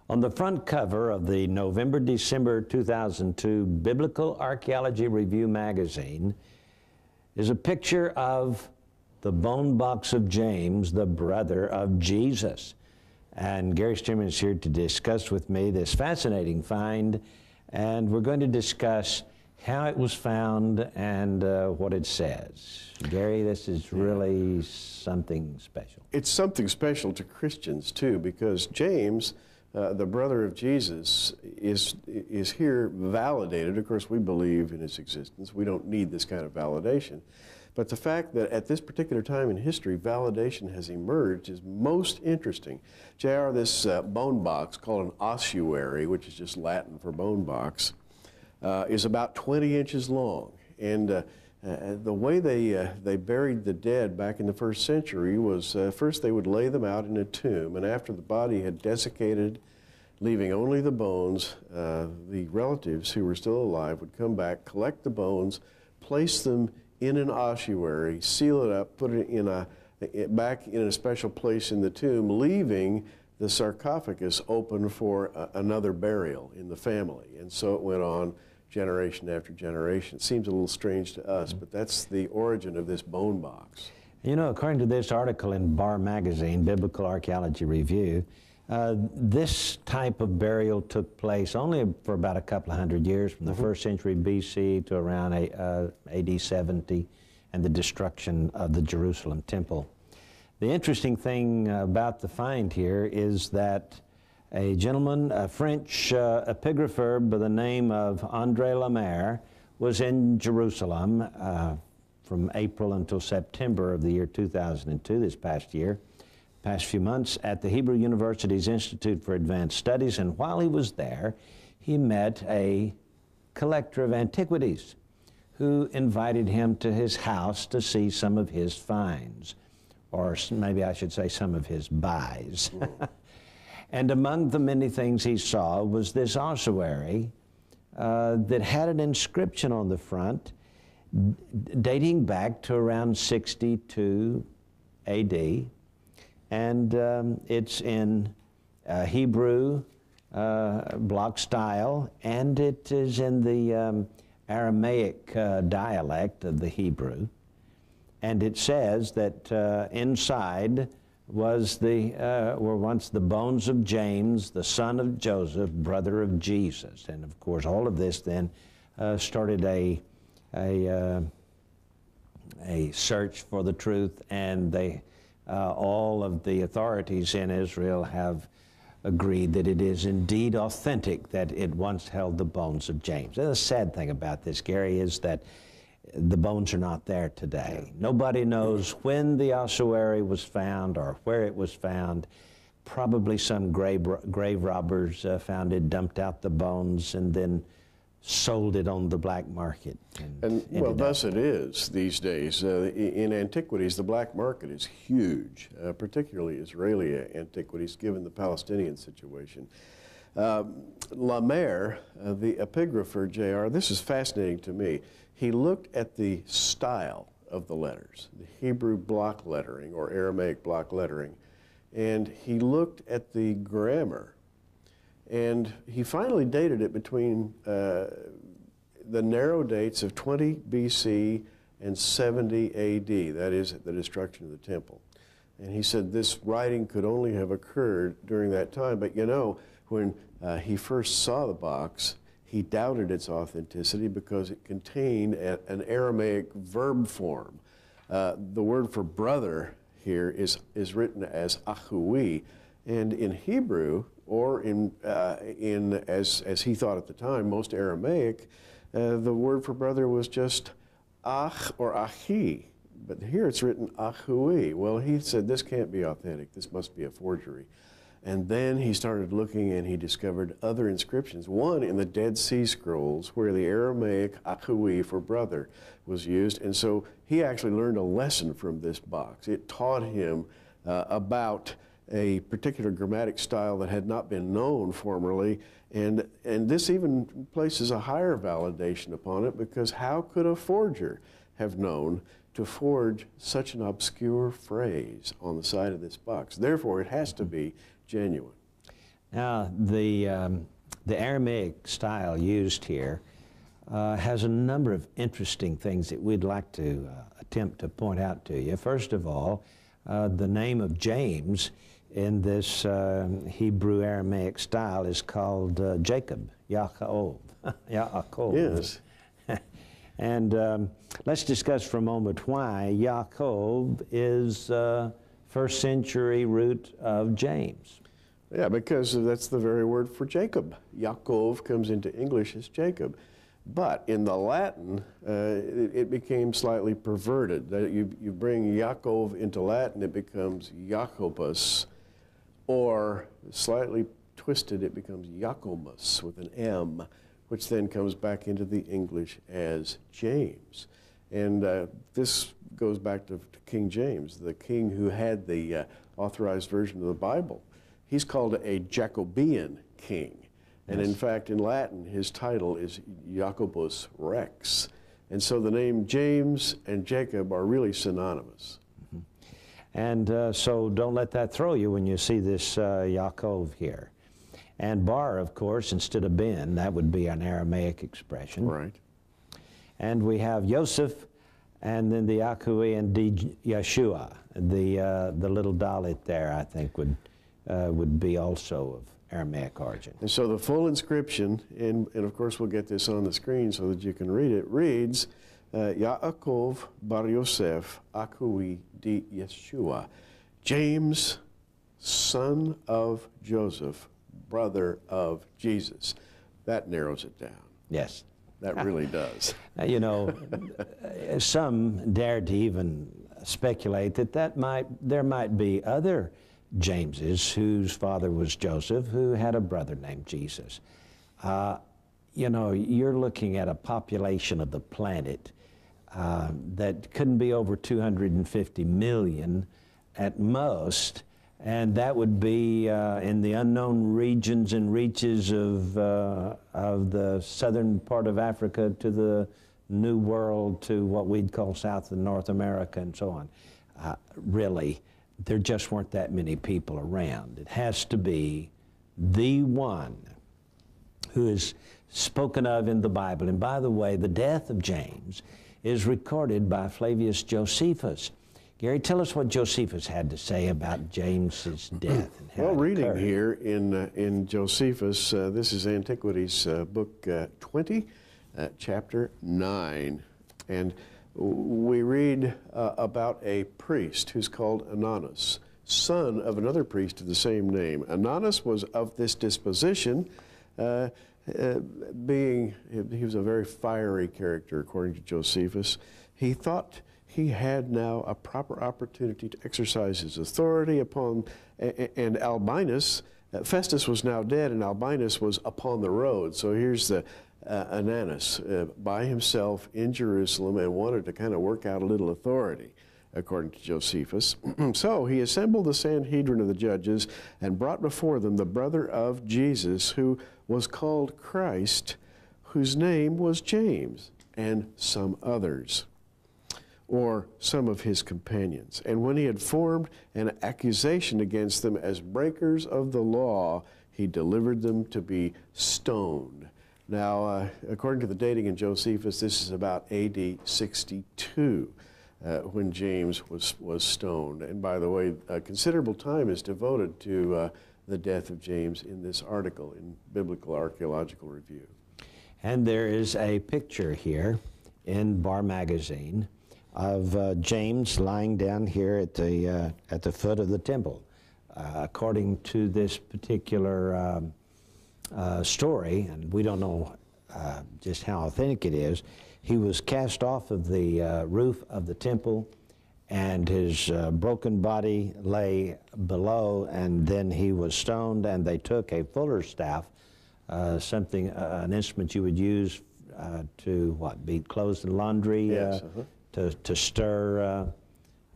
On the front cover of the November-December 2002 Biblical Archaeology Review magazine is a picture of the bone box of James, the brother of Jesus. And Gary Stearman is here to discuss with me this fascinating find, and we're going to discuss how it was found and what it says. Gary, this is really something special. It's something special to Christians, too, because James, the brother of Jesus, is here validated. Of course, we believe in his existence. We don't need this kind of validation. But the fact that at this particular time in history, validation has emerged is most interesting. JR, this bone box, called an ossuary, which is just Latin for bone box, is about 20 inches long. And the way they buried the dead back in the first century was first they would lay them out in a tomb, and after the body had desiccated, leaving only the bones, the relatives who were still alive would come back, collect the bones, place them in an ossuary, seal it up, put it back in a special place in the tomb, leaving the sarcophagus open for another burial in the family. And so it went on generation after generation. It seems a little strange to us, but that's the origin of this bone box. You know, according to this article in Bar Magazine, Biblical Archaeology Review, this type of burial took place only for about a couple of hundred years, from the 1st century BC to around AD 70 and the destruction of the Jerusalem temple. The interesting thing about the find here is that a gentleman, a French epigrapher by the name of André Lemaire, was in Jerusalem from April until September of the year 2002, this past few months, at the Hebrew University's Institute for Advanced Studies, and while he was there, he met a collector of antiquities who invited him to his house to see some of his finds, or maybe I should say some of his buys. And among the many things he saw was this ossuary that had an inscription on the front dating back to around 62 AD. And it's in Hebrew block style, and it is in the Aramaic dialect of the Hebrew. And it says that inside were once the bones of James, the son of Joseph, brother of Jesus. And of course, all of this then started a search for the truth, and all of the authorities in Israel have agreed that it is indeed authentic that it once held the bones of James. And the sad thing about this, Gary, is that the bones are not there today. Nobody knows when the ossuary was found or where it was found. Probably some grave robbers found it, dumped out the bones, and then sold it on the black market. And well, thus it is these days. In antiquities, the black market is huge, particularly Israeli antiquities, given the Palestinian situation. Lemaire, the epigrapher, JR, this is fascinating to me. He looked at the style of the letters, the Hebrew block lettering or Aramaic block lettering, and he looked at the grammar. And he finally dated it between the narrow dates of 20 BC and 70 AD, that is, the destruction of the temple. And he said this writing could only have occurred during that time. But you know, when he first saw the box, he doubted its authenticity because it contained an Aramaic verb form. The word for brother here is written as ahui, and in Hebrew, or as he thought at the time, most Aramaic, the word for brother was just ach or achi, but here it's written ahui. Well, he said this can't be authentic, this must be a forgery. And then he started looking and he discovered other inscriptions, one in the Dead Sea Scrolls where the Aramaic ahui for brother was used, and so he actually learned a lesson from this box. It taught him about a particular grammatic style that had not been known formerly, and this even places a higher validation upon it, because how could a forger have known to forge such an obscure phrase on the side of this box? Therefore, it has to be genuine. Now, the Aramaic style used here has a number of interesting things that we'd like to attempt to point out to you. First of all, the name of James in this Hebrew Aramaic style is called Jacob, Yaakov. Yaakov. Yes. And let's discuss for a moment why Yaakov is first century root of James. Yeah, because that's the very word for Jacob. Yaakov comes into English as Jacob. But in the Latin, it became slightly perverted. You bring Yaakov into Latin, it becomes Jacobus, or slightly twisted, it becomes Jacobus with an M, which then comes back into the English as James. And this goes back to King James, the king who had the authorized version of the Bible. He's called a Jacobean king. And in fact, in Latin, his title is Jacobus Rex. And so the name James and Jacob are really synonymous. Mm-hmm. And so don't let that throw you when you see this Yaakov here. And bar, of course, instead of ben, that would be an Aramaic expression. Right. And we have Yosef, and then the Akui and Yeshua. The little dalit there, I think, would be also of Aramaic origin. And so the full inscription, and of course we'll get this on the screen so that you can read it, reads, Yaakov bar Yosef Akui di Yeshua, James, son of Joseph, brother of Jesus. That narrows it down. Yes. That really does. You know, some dared to even speculate that there might be other Jameses whose father was Joseph, who had a brother named Jesus. You know, you're looking at a population of the planet that couldn't be over 250 million at most, and that would be in the unknown regions and reaches of the southern part of Africa to the New World, to what we'd call South and North America and so on. Really, there just weren't that many people around. It has to be the one who is spoken of in the Bible. And by the way, the death of James is recorded by Flavius Josephus. Gary, tell us what Josephus had to say about James's death. And how well, it reading occurred. here in Josephus, this is Antiquities, book 20, chapter 9. And we read about a priest who's called Ananus, son of another priest of the same name. Ananus was of this disposition, he was a very fiery character, according to Josephus. He thought he had now a proper opportunity to exercise his authority upon, and Albinus, Festus was now dead, and Albinus was upon the road. So here's the Ananus by himself in Jerusalem and wanted to kind of work out a little authority, according to Josephus. So he assembled the Sanhedrin of the judges and brought before them the brother of Jesus, who was called Christ, whose name was James, and some others, or some of his companions. And when he had formed an accusation against them as breakers of the law, he delivered them to be stoned. Now, according to the dating in Josephus, this is about AD 62 when James was stoned. And by the way, considerable time is devoted to the death of James in this article in Biblical Archaeological Review. And there is a picture here in Bar Magazine of James lying down here at the foot of the temple. According to this particular story, and we don't know just how authentic it is, he was cast off of the roof of the temple, and his broken body lay below, and then he was stoned, and they took a fuller's staff, an instrument you would use to beat clothes and laundry, Yes, to stir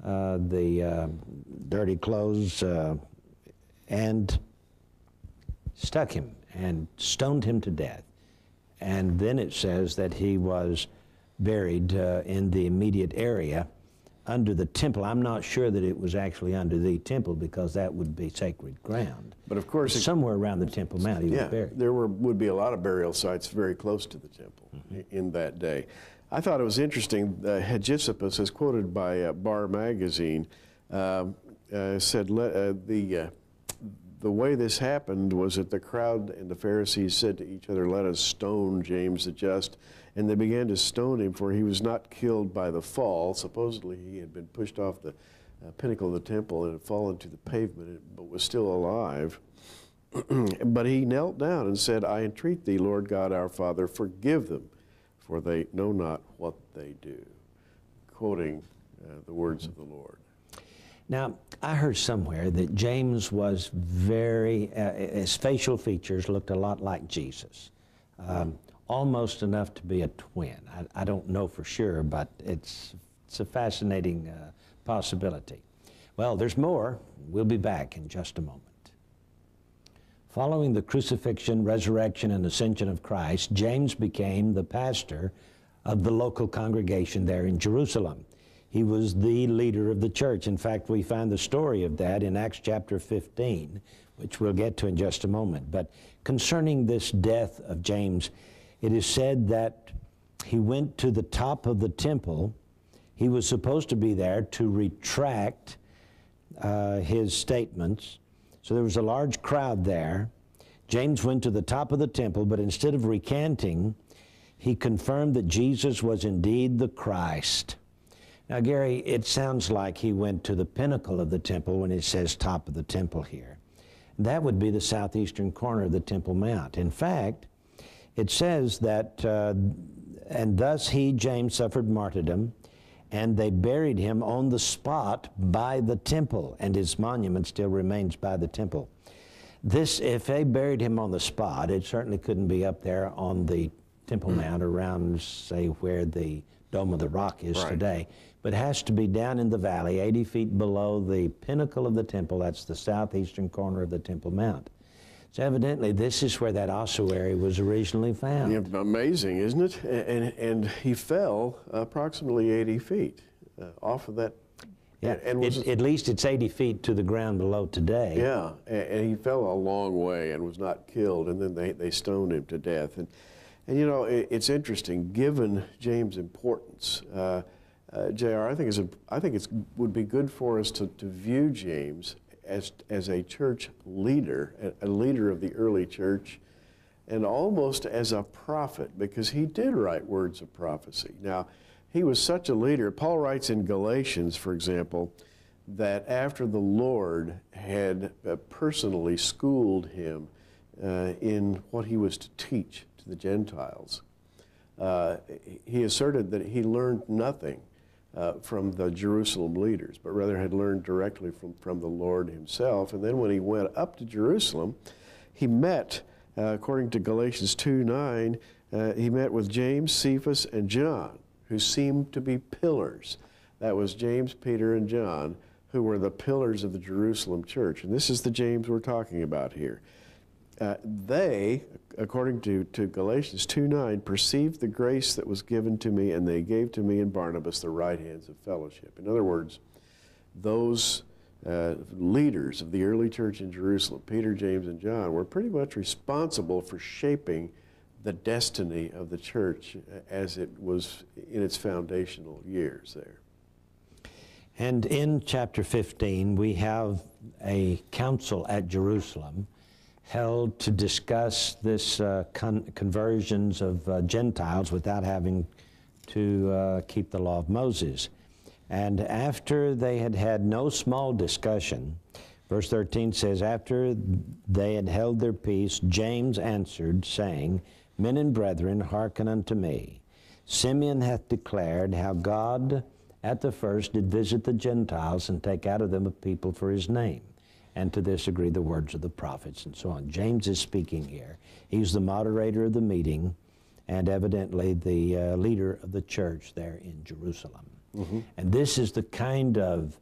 the dirty clothes, and stuck him and stoned him to death. And then it says that he was buried in the immediate area under the temple. I'm not sure that it was actually under the temple, because that would be sacred ground. But of course, somewhere around the Temple Mount he was buried. There would be a lot of burial sites very close to the temple in that day. I thought it was interesting. Hegesippus, as quoted by Bar Magazine, said the way this happened was that the crowd and the Pharisees said to each other, "Let us stone James the Just." And they began to stone him, for he was not killed by the fall. Supposedly he had been pushed off the pinnacle of the temple and had fallen to the pavement, but was still alive. But he knelt down and said, "I entreat thee, Lord God our Father, forgive them, for they know not what they do," quoting the words of the Lord. Now, I heard somewhere that James was his facial features looked a lot like Jesus. Almost enough to be a twin. I don't know for sure, but it's a fascinating possibility. Well, there's more. We'll be back in just a moment. Following the crucifixion, resurrection, and ascension of Christ, James became the pastor of the local congregation there in Jerusalem. He was the leader of the church. In fact, we find the story of that in Acts chapter 15, which we'll get to in just a moment. But concerning this death of James, it is said that he went to the top of the temple. He was supposed to be there to retract his statements. So there was a large crowd there. James went to the top of the temple, but instead of recanting, he confirmed that Jesus was indeed the Christ. Now, Gary, it sounds like he went to the pinnacle of the temple when it says top of the temple here. That would be the southeastern corner of the Temple Mount. In fact, it says that, and thus he, James, suffered martyrdom, and they buried him on the spot by the temple, and his monument still remains by the temple. This, if they buried him on the spot, it certainly couldn't be up there on the Temple Mount around, say, where the Dome of the Rock is today, but has to be down in the valley, 80 feet below the pinnacle of the temple. That's the southeastern corner of the Temple Mount. So evidently, this is where that ossuary was originally found. Yeah, amazing, isn't it? And he fell approximately 80 feet off of that. Yeah, at least it's 80 feet to the ground below today. Yeah, and he fell a long way and was not killed, and then they stoned him to death. And you know, it's interesting, given James' importance, J.R., I think it would be good for us to view James as a church leader, a leader of the early church, and almost as a prophet, because he did write words of prophecy. Now, he was such a leader. Paul writes in Galatians, for example, that after the Lord had personally schooled him in what he was to teach to the Gentiles, he asserted that he learned nothing from the Jerusalem leaders, but rather had learned directly from the Lord himself. And then when he went up to Jerusalem, he met, according to Galatians 2:9, he met with James, Cephas, and John, who seemed to be pillars. That was James, Peter, and John, who were the pillars of the Jerusalem church. And this is the James we're talking about here. They, according to Galatians 2:9, perceived the grace that was given to me, and they gave to me and Barnabas the right hands of fellowship. In other words, those leaders of the early church in Jerusalem, Peter, James, and John, were pretty much responsible for shaping the destiny of the church as it was in its foundational years there. And in chapter 15, we have a council at Jerusalem held to discuss this conversions of Gentiles without having to keep the law of Moses. And after they had had no small discussion, verse 13 says, after they had held their peace, James answered, saying, Men and brethren, hearken unto me. Simeon hath declared how God at the first did visit the Gentiles and take out of them a people for his name. And to this agree the words of the prophets, and so on. James is speaking here. He's the moderator of the meeting and evidently the leader of the church there in Jerusalem. Mm-hmm. And this is the kind of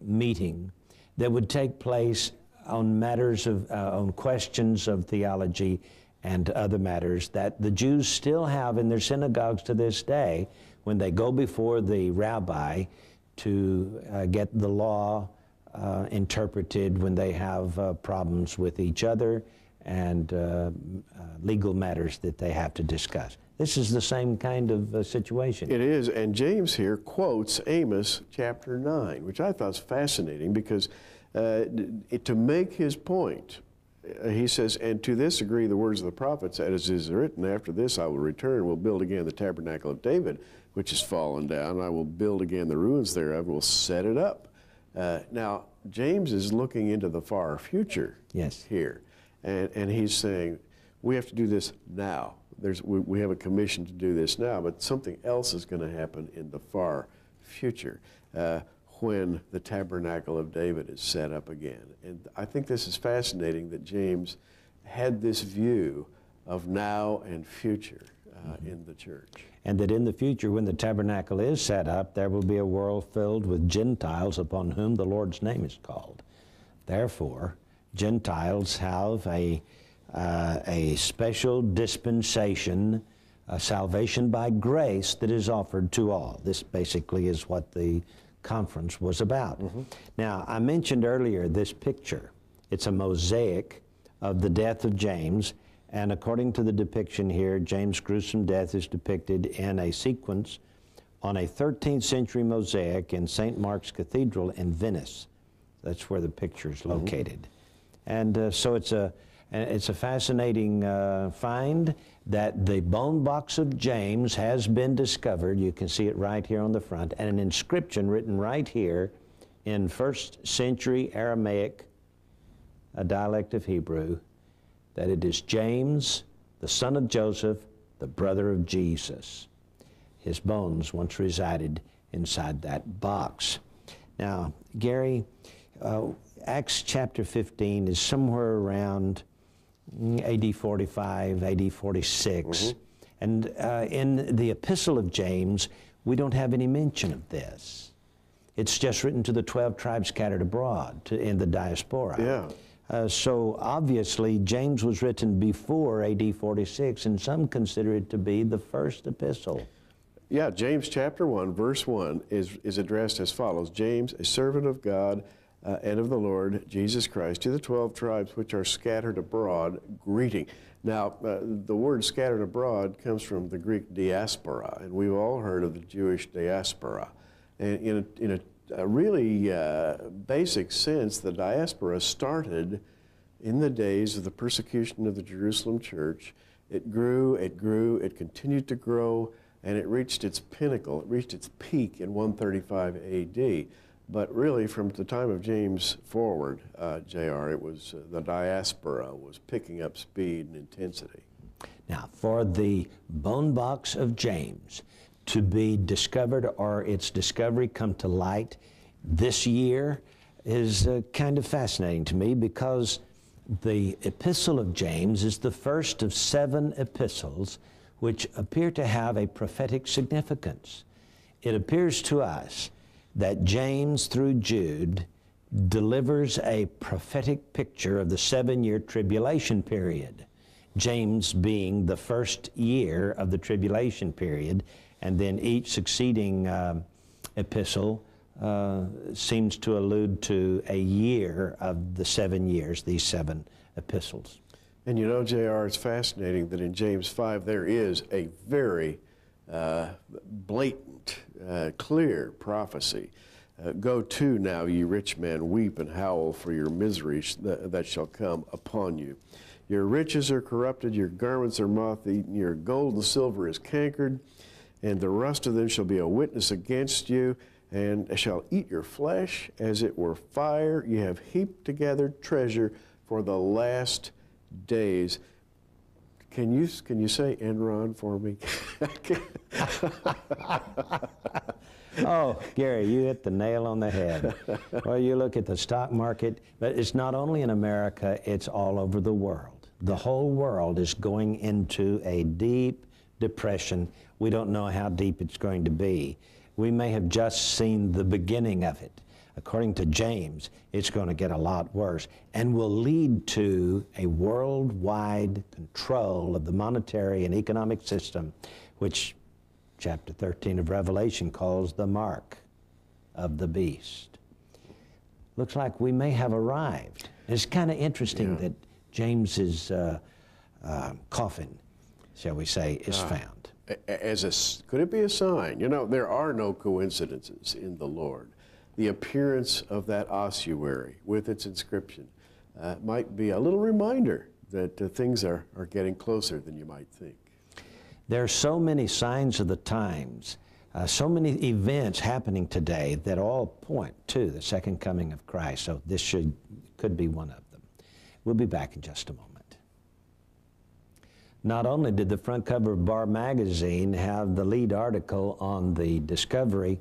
meeting that would take place on matters of, on questions of theology and other matters that the Jews still have in their synagogues to this day when they go before the rabbi to get the law interpreted, when they have problems with each other and legal matters that they have to discuss. This is the same kind of situation. It is, and James here quotes Amos chapter 9, which I thought was fascinating because to make his point, he says, and to this agree the words of the prophets, as is written, after this I will return, will build again the tabernacle of David, which is fallen down. I will build again the ruins thereof, and will set it up. Now, James is looking into the far future here, and he's saying, we have to do this now. We have a commission to do this now, but something else is going to happen in the far future when the tabernacle of David is set up again. And I think this is fascinating that James had this view of now and future in the church. And that in the future, when the tabernacle is set up, there will be a world filled with Gentiles upon whom the Lord's name is called. Therefore, Gentiles have a special dispensation, salvation by grace that is offered to all. This basically is what the conference was about. Now, I mentioned earlier this picture. It's a mosaic of the death of James, and according to the depiction here, James' gruesome death is depicted in a sequence on a 13th century mosaic in St. Mark's Cathedral in Venice. That's where the picture is located. And so it's a fascinating find that the bone box of James has been discovered. You can see it right here on the front, and an inscription written right here in 1st century Aramaic, a dialect of Hebrew, that it is James, the son of Joseph, the brother of Jesus. His bones once resided inside that box. Now, Gary, Acts chapter 15 is somewhere around AD 45, AD 46. And in the Epistle of James, we don't have any mention of this. It's just written to the 12 tribes scattered abroad in the diaspora. So obviously, James was written before AD 46, and some consider it to be the first epistle. Yeah, James chapter 1, verse 1 is addressed as follows. James, a servant of God and of the Lord Jesus Christ, to the 12 tribes which are scattered abroad, greeting. Now, the word scattered abroad comes from the Greek diaspora, and we've all heard of the Jewish diaspora. And in a really basic sense, the diaspora started in the days of the persecution of the Jerusalem church. It grew, it continued to grow, and it reached its pinnacle, it reached its peak in 135 AD. But really, from the time of James forward, J.R., it was the diaspora was picking up speed and intensity. Now, for the bone box of James to be discovered, or its discovery come to light this year, is kind of fascinating to me, because the Epistle of James is the first of 7 epistles which appear to have a prophetic significance. It appears to us that James, through Jude, delivers a prophetic picture of the 7-year tribulation period, James being the first year of the tribulation period, and then each succeeding epistle seems to allude to a year of the 7 years, these 7 epistles. And you know, J.R., it's fascinating that in James 5 there is a very blatant, clear prophecy. Go to now, ye rich men, weep and howl for your miseries that shall come upon you. Your riches are corrupted, your garments are moth-eaten, your gold and silver is cankered, and the rust of them shall be a witness against you, and shall eat your flesh as it were fire. You have heaped together treasure for the last days. Can you say Enron for me? Oh, Gary, you hit the nail on the head. Well, you look at the stock market, but it's not only in America, it's all over the world. The whole world is going into a deep depression. We don't know how deep it's going to be. We may have just seen the beginning of it. According to James, it's going to get a lot worse and will lead to a worldwide control of the monetary and economic system, which chapter 13 of Revelation calls the mark of the beast. Looks like we may have arrived. It's kind of interesting that James's coffin, shall we say, is found. Could it be a sign? You know, there are no coincidences in the Lord. The appearance of that ossuary with its inscription might be a little reminder that things are getting closer than you might think. There are so many signs of the times, so many events happening today that all point to the second coming of Christ. So this could be one of them. We'll be back in just a moment. Not only did the front cover of Bar magazine have the lead article on the discovery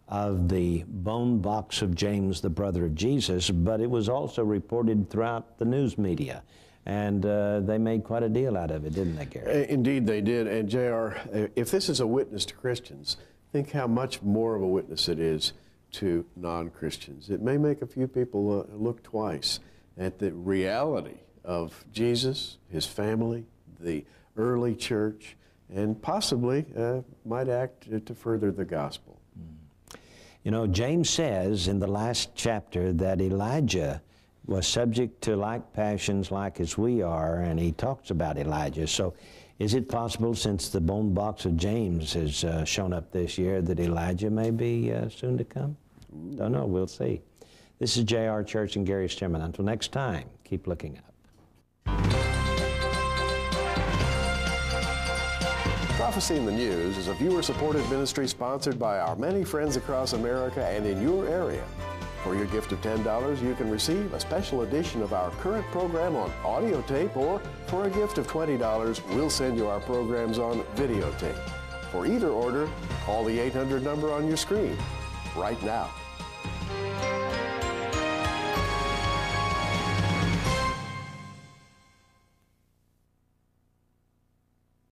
of the bone box of James, the brother of Jesus, but it was also reported throughout the news media. And they made quite a deal out of it, didn't they, Gary? Indeed they did. And J.R., if this is a witness to Christians, think how much more of a witness it is to non-Christians. It may make a few people look twice at the reality of Jesus, his family, the early church, and possibly might act to further the gospel. You know, James says in the last chapter that Elijah was subject to like passions like as we are, and he talks about Elijah. So is it possible, since the bone box of James has shown up this year, that Elijah may be soon to come? Don't know, we'll see. This is J.R. Church and Gary Stemman. Until next time, keep looking up. Prophecy in the News is a viewer-supported ministry sponsored by our many friends across America and in your area. For your gift of $10, you can receive a special edition of our current program on audio tape, or for a gift of $20, we'll send you our programs on videotape. For either order, call the 800 number on your screen right now.